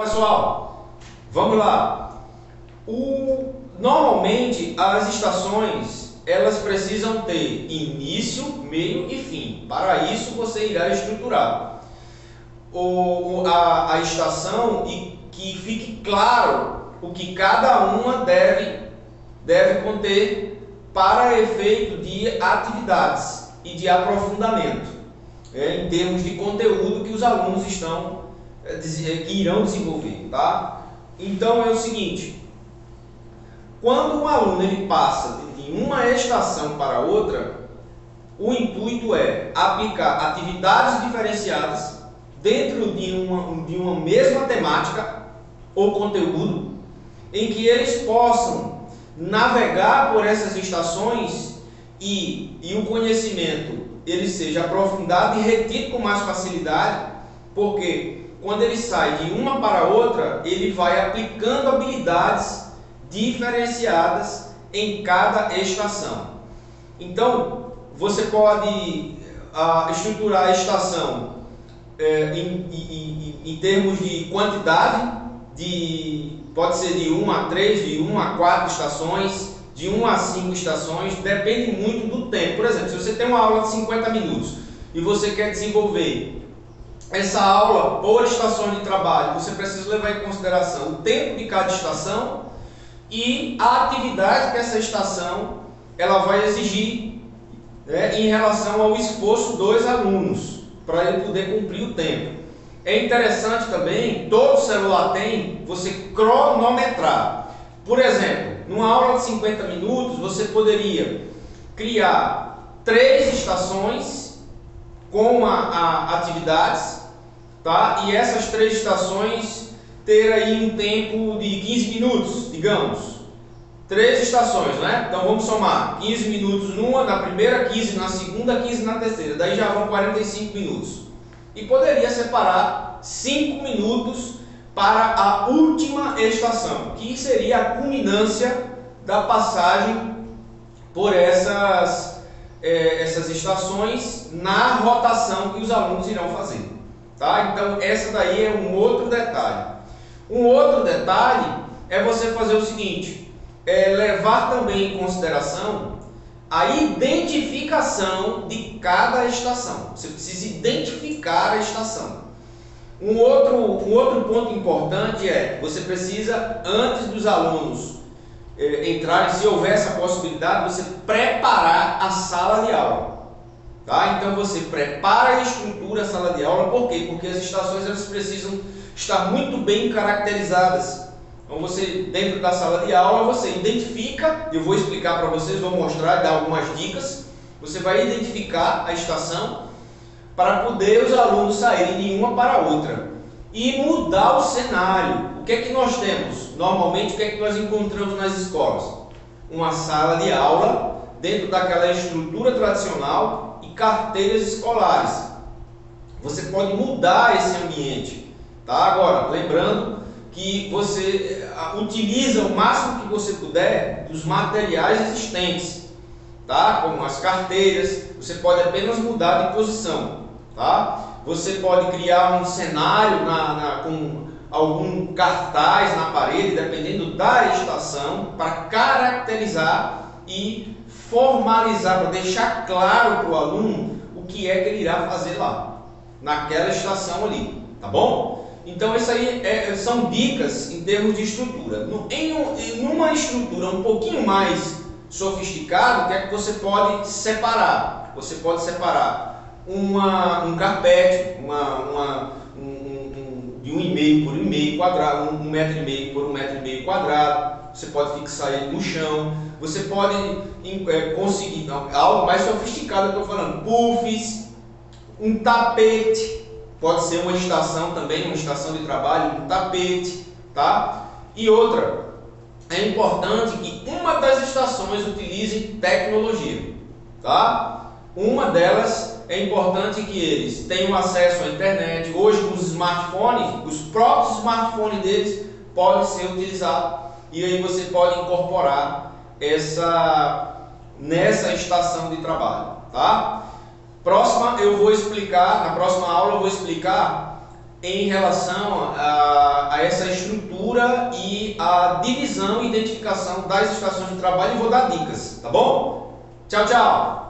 Pessoal, vamos lá. Normalmente as estações elas precisam ter início, meio e fim. Para isso você irá estruturar a estação e que fique claro o que cada uma deve conter para efeito de atividades e de aprofundamento, em termos de conteúdo que os alunos que irão desenvolver, tá? Então é o seguinte: quando um aluno ele passa de uma estação para outra, o intuito é aplicar atividades diferenciadas dentro de uma mesma temática ou conteúdo, em que eles possam navegar por essas estações e o conhecimento ele seja aprofundado e retido com mais facilidade, porque quando ele sai de uma para outra, ele vai aplicando habilidades diferenciadas em cada estação. Então, você pode estruturar a estação em termos de quantidade, pode ser de 1 a 3, de 1 a 4 estações, de 1 a 5 estações, depende muito do tempo. Por exemplo, se você tem uma aula de 50 minutos e você quer desenvolver essa aula por estações de trabalho, você precisa levar em consideração o tempo de cada estação e a atividade que essa estação ela vai exigir, né, em relação ao esforço dos alunos, para ele poder cumprir o tempo. É interessante também, todo celular tem, você cronometrar. Por exemplo, numa aula de 50 minutos, você poderia criar 3 estações com atividades, tá? E essas 3 estações ter aí um tempo de 15 minutos, digamos. 3 estações, né? Então vamos somar 15 minutos na primeira, 15 na segunda, 15 na terceira. Daí já vão 45 minutos. E poderia separar 5 minutos para a última estação, que seria a culminância da passagem por essas estações na rotação que os alunos irão fazer, tá? Então essa daí é um outro detalhe. Um outro detalhe é você fazer o seguinte, levar também em consideração a identificação de cada estação. Você precisa identificar a estação. Um outro ponto importante é, você precisa, antes dos alunos entrarem, se houver essa possibilidade, você preparar a sala de aula, tá? Então você prepara e estrutura a sala de aula. Por quê? Porque as estações elas precisam estar muito bem caracterizadas. Então você, dentro da sala de aula, você identifica, eu vou explicar para vocês, vou mostrar e dar algumas dicas. Você vai identificar a estação para poder os alunos saírem de uma para outra e mudar o cenário. O que é que nós temos? Normalmente, o que é que nós encontramos nas escolas? Uma sala de aula dentro daquela estrutura tradicional e carteiras escolares. Você pode mudar esse ambiente, tá? Agora, lembrando que você utiliza o máximo que você puder dos materiais existentes, tá? Como as carteiras, você pode apenas mudar de posição, tá? Você pode criar um cenário com algum cartaz na parede, dependendo da estação, para caracterizar e formalizar, para deixar claro para o aluno o que é que ele irá fazer lá, naquela estação ali, tá bom? Então isso aí são dicas em termos de estrutura. Em uma estrutura um pouquinho mais sofisticada, o que é que você pode separar? Você pode separar um carpete, de 1,5 por 1,5 quadrado, 1,5 por 1,5 quadrado. Você pode fixar ele no chão. Você pode conseguir algo mais sofisticado, eu estou falando, puffs, um tapete. Pode ser uma estação também, uma estação de trabalho, um tapete, tá? E outra, é importante que uma das estações utilize tecnologia, tá? Uma delas é importante que eles tenham acesso à internet. Hoje, com os smartphones, os próprios smartphones deles podem ser utilizados e aí você pode incorporar nessa estação de trabalho, tá? Na próxima aula eu vou explicar em relação a essa estrutura e a divisão e identificação das estações de trabalho e vou dar dicas, tá bom? Tchau, tchau!